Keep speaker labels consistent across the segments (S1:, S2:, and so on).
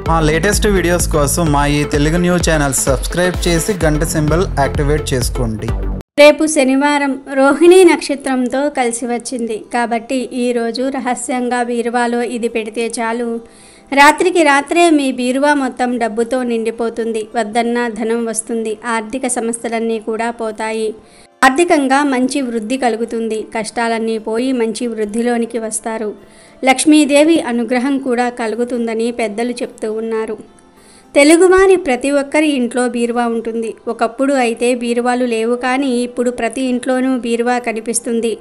S1: మా latest videos కోసం మా ఈ తెలుగు న్యూస్ ఛానల్ సబ్స్క్రైబ్ చేసి గంట సింబల్ యాక్టివేట్ చేసుకోండి.
S2: రేపు శనివారం రోహిణి నక్షత్రంతో కలిసి వచ్చింది కాబట్టి ఈరోజు రహస్యంగా బీరువాలో ఇది పెడితే చాలు, రాత్రికి రాత్రే మీ బీరువా మొత్తం డబ్బుతో నిండిపోతుంది. వద్దన్నా ధనం వస్తుంది. ఆర్థిక సమస్యలన్నీ కూడా పోతాయి. ఆర్థికంగా మంచి వృద్ధి కలుగుతుంది. కష్టాలన్నీ పోయి మంచి వృద్ధిలోనికి వస్తారు. లక్ష్మీదేవి అనుగ్రహం కూడా కలుగుతుందని పెద్దలు చెప్తూ ఉన్నారు. తెలుగువారి ప్రతి ఒక్కరి ఇంట్లో బీరువా ఉంటుంది. ఒకప్పుడు అయితే బీరువాలు లేవు, కానీ ఇప్పుడు ప్రతి ఇంట్లోనూ బీరువా కనిపిస్తుంది.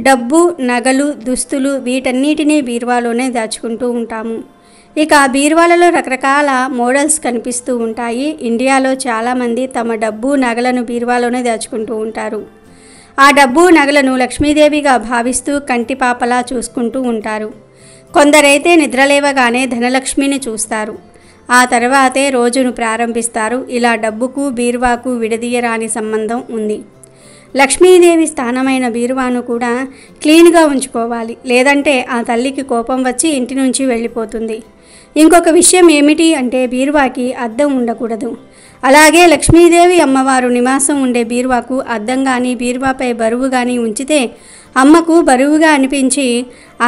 S2: డబ్బు, నగలు, దుస్తులు వీటన్నిటినీ బీరువాలోనే దాచుకుంటూ ఉంటాము. ఇక బీరువాలలో రకరకాల మోడల్స్ కనిపిస్తూ ఉంటాయి. ఇండియాలో చాలామంది తమ డబ్బు, నగలను బీరువాలోనే దాచుకుంటూ ఉంటారు. ఆ డబ్బు, నగలను లక్ష్మీదేవిగా భావిస్తూ కంటిపాపలా చూసుకుంటూ ఉంటారు. కొందరైతే నిద్రలేవగానే ధనలక్ష్మిని చూస్తారు. ఆ తర్వాతే రోజును ప్రారంభిస్తారు. ఇలా డబ్బుకు బీరువాకు విడదీయరాని సంబంధం ఉంది. లక్ష్మీదేవి స్థానమైన బీరువాను కూడా క్లీన్గా ఉంచుకోవాలి, లేదంటే ఆ తల్లికి కోపం వచ్చి ఇంటి నుంచి వెళ్ళిపోతుంది. ఇంకొక విషయం ఏమిటి అంటే బీరువాకి అద్దం ఉండకూడదు. అలాగే లక్ష్మీదేవి అమ్మవారు నివాసం ఉండే బీరువాకు అద్దం కానీ, బీరువాపై బరువు కానీ ఉంచితే అమ్మకు బరువుగా అనిపించి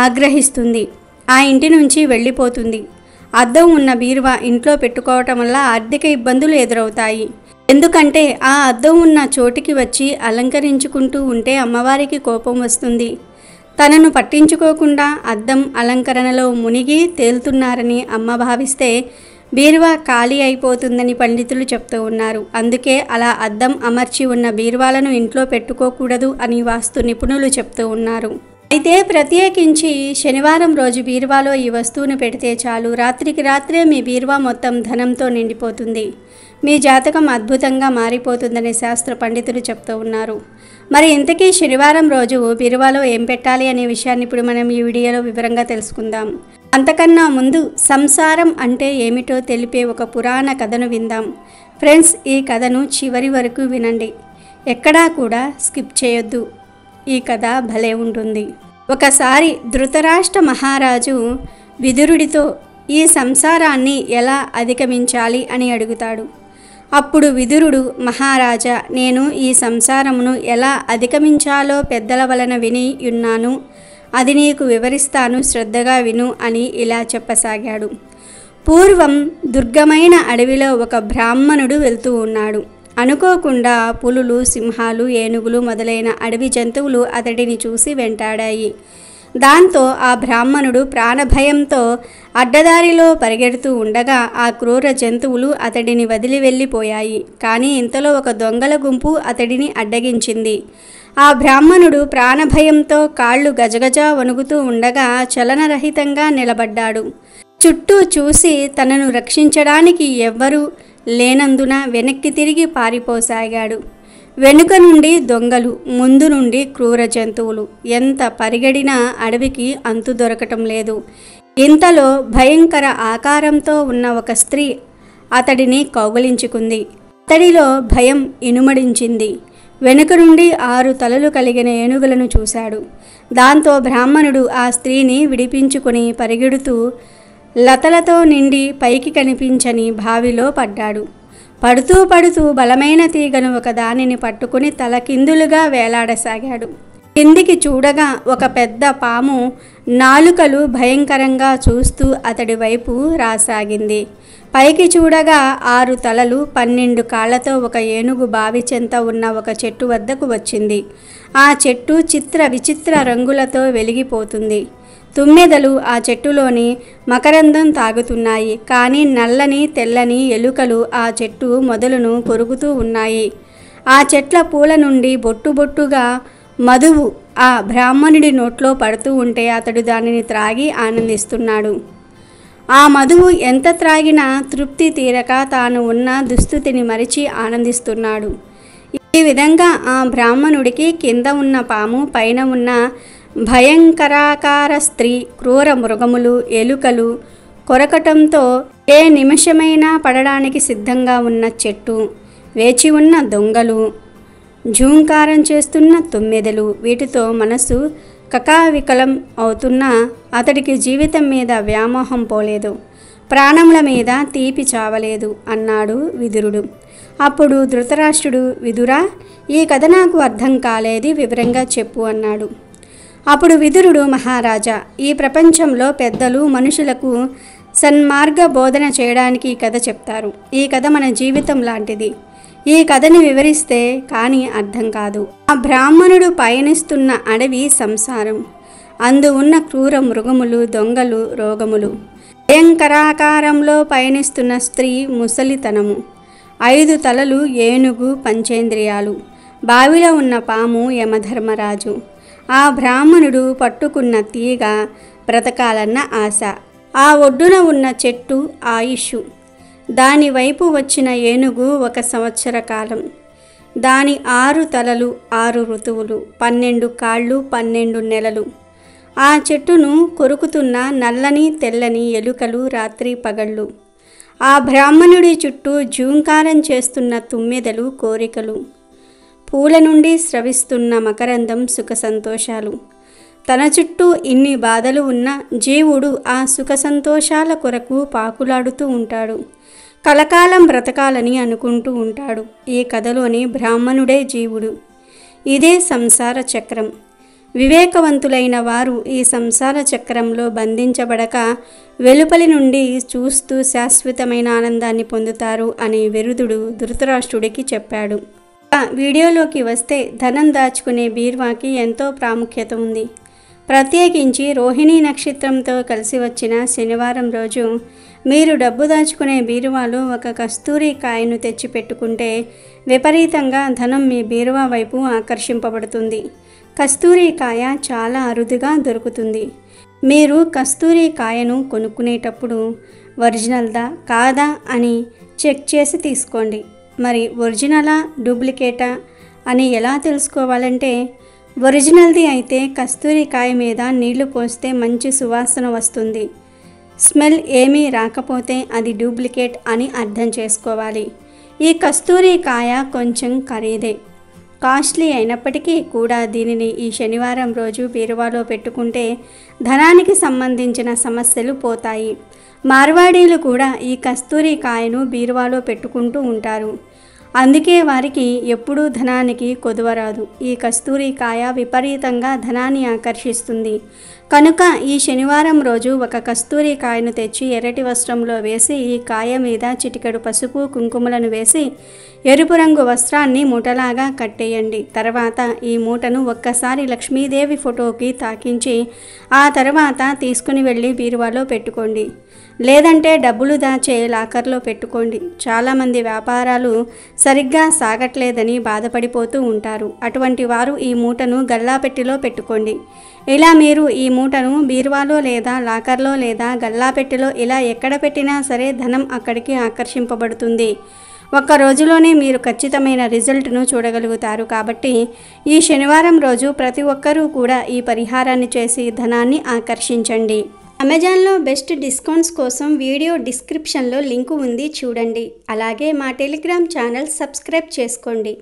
S2: ఆగ్రహిస్తుంది. ఆ ఇంటి నుంచి వెళ్ళిపోతుంది. అద్దం ఉన్న బీరువా ఇంట్లో పెట్టుకోవటం వల్ల ఆర్థిక ఇబ్బందులు ఎదురవుతాయి. ఎందుకంటే ఆ అద్దం ఉన్న చోటికి వచ్చి అలంకరించుకుంటూ ఉంటే అమ్మవారికి కోపం వస్తుంది. తనను పట్టించుకోకుండా అద్దం అలంకరణలో మునిగి తేలుతున్నారని అమ్మ భావిస్తే బీరువా ఖాళీ అయిపోతుందని పండితులు చెప్తూ ఉన్నారు. అందుకే అలా అద్దం అమర్చి ఉన్న బీరువాలను ఇంట్లో పెట్టుకోకూడదు అని వాస్తు నిపుణులు చెప్తూ ఉన్నారు. అయితే ప్రత్యేకించి శనివారం రోజు బీరువాలో ఈ వస్తువును పెడితే చాలు, రాత్రికి రాత్రే మీ బీరువా మొత్తం ధనంతో నిండిపోతుంది. మీ జాతకం అద్భుతంగా మారిపోతుందని శాస్త్ర పండితులు చెప్తూ ఉన్నారు. మరి ఇంతకీ శనివారం రోజు బీరువాలో ఏం పెట్టాలి అనే విషయాన్ని ఇప్పుడు మనం ఈ వీడియోలో వివరంగా తెలుసుకుందాం. అంతకన్నా ముందు సంసారం అంటే ఏమిటో తెలిపే ఒక పురాణ కథను విందాం. ఫ్రెండ్స్, ఈ కథను చివరి వరకు వినండి. ఎక్కడా కూడా స్కిప్ చేయొద్దు. ఈ కథ భలే ఉంటుంది. ఒకసారి ధృతరాష్ట్ర మహారాజు విదురుడితో ఈ సంసారాన్ని ఎలా అధిగమించాలి అని అడుగుతాడు. అప్పుడు విదురుడు, మహారాజా, నేను ఈ సంసారమును ఎలా అధిగమించాలో పెద్దల వలన విని ఉన్నాను. అది నీకు వివరిస్తాను, శ్రద్ధగా విను అని ఇలా చెప్పసాగాడు. పూర్వం దుర్గమైన అడవిలో ఒక బ్రాహ్మణుడు వెళ్తూ ఉన్నాడు. అనుకోకుండా పులులు, సింహాలు, ఏనుగులు మొదలైన అడవి జంతువులు అతడిని చూసి వెంటాడాయి. దాంతో ఆ బ్రాహ్మణుడు ప్రాణభయంతో అడ్డదారిలో పరిగెడుతూ ఉండగా ఆ క్రూర జంతువులు అతడిని వదిలి వెళ్ళిపోయాయి. కానీ ఇంతలో ఒక దొంగల గుంపు అతడిని అడ్డగించింది. ఆ బ్రాహ్మణుడు ప్రాణభయంతో కాళ్ళు గజగజ వణుకుతూ ఉండగా చలనరహితంగా నిలబడ్డాడు. చుట్టూ చూసి తనను రక్షించడానికి ఎవ్వరూ లేనందున వెనక్కి తిరిగి పారిపోసాగాడు. వెనుక నుండి దొంగలు, ముందు నుండి క్రూర జంతువులు. ఎంత పరిగెడినా అడవికి అంతు దొరకటం లేదు. ఇంతలో భయంకర ఆకారంతో ఉన్న ఒక స్త్రీ అతడిని కౌగిలించుకుంది. అతడిలో భయం ఇనుమడించింది. వెనుక నుండి 6 తలలు కలిగిన ఏనుగులను చూశాడు. దాంతో బ్రాహ్మణుడు ఆ స్త్రీని విడిపించుకుని పరిగెడుతూ లతలతో నిండి పైకి కనిపించని బావిలో పడ్డాడు. పడుతూ పడుతూ బలమైన తీగను ఒక దానిని పట్టుకుని తలకిందులుగా వేలాడసాగాడు. కిందికి చూడగా ఒక పెద్ద పాము నాలుకలు భయంకరంగా చూస్తూ అతడి వైపు రాసాగింది. పైకి చూడగా 6 తలలు 12 కాళ్లతో ఒక ఏనుగు బావి చెంత ఉన్న ఒక చెట్టు వద్దకు వచ్చింది. ఆ చెట్టు చిత్ర విచిత్ర రంగులతో వెలిగిపోతుంది. తుమ్మెదలు ఆ చెట్టులోని మకరందం తాగుతున్నాయి. కానీ నల్లని, తెల్లని ఎలుకలు ఆ చెట్టు మొదలును కొరుకుతూ ఉన్నాయి. ఆ చెట్ల పూల నుండి బొట్టు బొట్టుగా మధువు ఆ బ్రాహ్మణుడి నోట్లో పడుతూ ఉంటే అతడు దానిని త్రాగి ఆనందిస్తున్నాడు. ఆ మధువు ఎంత త్రాగినా తృప్తి తీరక తాను ఉన్న దుస్థితిని మరిచి ఆనందిస్తున్నాడు. ఈ విధంగా ఆ బ్రాహ్మణుడికి కింద ఉన్న పాము, పైన ఉన్న భయంకరాకార స్త్రీ, క్రూర మృగములు, ఎలుకలు కొరకటంతో ఏ నిమిషమైనా పడడానికి సిద్ధంగా ఉన్న చెట్టు, వేచి ఉన్న దొంగలు, ఝూంకారం చేస్తున్న తుమ్మెదలు, వీటితో మనసు కకావికలం అవుతున్నా అతడికి జీవితం మీద వ్యామోహం పోలేదు. ప్రాణముల మీద తీపి చావలేదు అన్నాడు విదురుడు. అప్పుడు ధృతరాష్ట్రుడు, విదురా, ఈ కథ నాకు అర్థం కాలేదు, వివరంగా చెప్పు అన్నాడు. అప్పుడు విదురుడు, మహారాజా, ఈ ప్రపంచంలో పెద్దలు మనుషులకు సన్మార్గ బోధన చేయడానికి ఈ కథ చెప్తారు. ఈ కథ మన జీవితం లాంటిది. ఈ కథని వివరిస్తే కానీ అర్థం కాదు. ఆ బ్రాహ్మణుడు పయనిస్తున్న అడవి సంసారం, అందు ఉన్న క్రూర మృగములు, దొంగలు, రోగములు. భయంకరాకారంలో పయనిస్తున్న స్త్రీ ముసలితనము, 5 తలలు ఏనుగు, పంచేంద్రియాలు, బావిలో ఉన్న పాము యమధర్మరాజు. ఆ బ్రాహ్మణుడు పట్టుకున్న తీగ బ్రతకాలన్న ఆశ, ఆ ఒడ్డున ఉన్న చెట్టు ఆయుష్, దాని వైపు వచ్చిన ఏనుగు 1 సంవత్సర కాలం, దాని 6 తలలు 6 ఋతువులు, 12 కాళ్ళు 12 నెలలు. ఆ చెట్టును కొరుకుతున్న నల్లని తెల్లని ఎలుకలు రాత్రి పగళ్ళు. ఆ బ్రాహ్మణుడి చుట్టూ జూంకారం చేస్తున్న తుమ్మెదలు కోరికలు. పూల నుండి స్రవిస్తున్న మకరందం సుఖ సంతోషాలు. తన చుట్టూ ఇన్ని బాధలు ఉన్న జీవుడు ఆ సుఖ సంతోషాల కొరకు పాకులాడుతూ ఉంటాడు. కలకాలం బ్రతకాలని అనుకుంటూ ఉంటాడు. ఈ కథలోని బ్రాహ్మణుడే జీవుడు. ఇదే సంసార చక్రం. వివేకవంతులైన వారు ఈ సంసార చక్రంలో బంధించబడక వెలుపలి నుండి చూస్తూ శాశ్వతమైన ఆనందాన్ని పొందుతారు అని విరుదుడు ధృతరాష్ట్రుడికి చెప్పాడు. వీడియోలోకి వస్తే ధనం దాచుకునే బీరువాకి ఎంతో ప్రాముఖ్యత ఉంది. ప్రత్యేకించి రోహిణీ నక్షత్రంతో కలిసి వచ్చిన శనివారం రోజు మీరు డబ్బు దాచుకునే బీరువాలో 1 కస్తూరి కాయను తెచ్చిపెట్టుకుంటే విపరీతంగా ధనం మీ బీరువా వైపు ఆకర్షింపబడుతుంది. కస్తూరి కాయ చాలా అరుదుగా దొరుకుతుంది. మీరు కస్తూరి కాయను కొనుక్కునేటప్పుడు ఒరిజినల్దా కాదా అని చెక్ చేసి తీసుకోండి. మరి ఒరిజినలా డూప్లికేటా అని ఎలా తెలుసుకోవాలంటే, ఒరిజినల్ది అయితే కస్తూరి కాయ మీద నీళ్లు పోస్తే మంచి సువాసన వస్తుంది. స్మెల్ ఏమీ రాకపోతే అది డూప్లికేట్ అని అర్థం చేసుకోవాలి. ఈ కస్తూరి కాయ కొంచెం ఖరీదే, కాస్ట్లీ అయినప్పటికీ కూడా దీనిని ఈ శనివారం రోజు బీరువాలో పెట్టుకుంటే ధనానికి సంబంధించిన సమస్యలు పోతాయి. మార్వాడీలు కూడా ఈ కస్తూరి కాయను బీరువాలో పెట్టుకుంటూ ఉంటారు. అందుకే వారికి ఎప్పుడూ ధనానికి కొదువరాదు. ఈ కస్తూరి కాయ విపరీతంగా ధనాన్ని ఆకర్షిస్తుంది. కనుక ఈ శనివారం రోజు 1 కస్తూరి కాయను తెచ్చి ఎర్రటి వస్త్రంలో వేసి ఈ కాయ మీద చిటికెడు పసుపు కుంకుమలను వేసి ఎరుపు రంగు వస్త్రాన్ని మూటలాగా కట్టేయండి. తర్వాత ఈ మూటను ఒక్కసారి లక్ష్మీదేవి ఫోటోకి తాకించి ఆ తర్వాత తీసుకుని వెళ్ళి బీరువాలో పెట్టుకోండి. లేదంటే డబ్బులు దాచే లాకర్లో పెట్టుకోండి. చాలామంది వ్యాపారాలు సరిగ్గా సాగట్లేదని బాధపడిపోతూ ఉంటారు. అటువంటి వారు ఈ మూటను గల్లాపెట్టిలో పెట్టుకోండి. ఇలా మీరు ఈ మూటను బీరువాలో లేదా లాకర్లో లేదా గల్లాపెట్టిలో ఇలా ఎక్కడ పెట్టినా సరే ధనం అక్కడికి ఆకర్షింపబడుతుంది. 1 రోజులోనే మీరు ఖచ్చితమైన రిజల్ట్ను చూడగలుగుతారు. కాబట్టి ఈ శనివారం రోజు ప్రతి ఒక్కరూ కూడా ఈ పరిహారాన్ని చేసి ధనాన్ని ఆకర్షించండి. అమెజాన్లో బెస్ట్ డిస్కౌంట్స్ కోసం వీడియో డిస్క్రిప్షన్లో లింకు ఉంది, చూడండి. అలాగే మా టెలిగ్రామ్ ఛానల్ సబ్స్క్రైబ్ చేసుకోండి.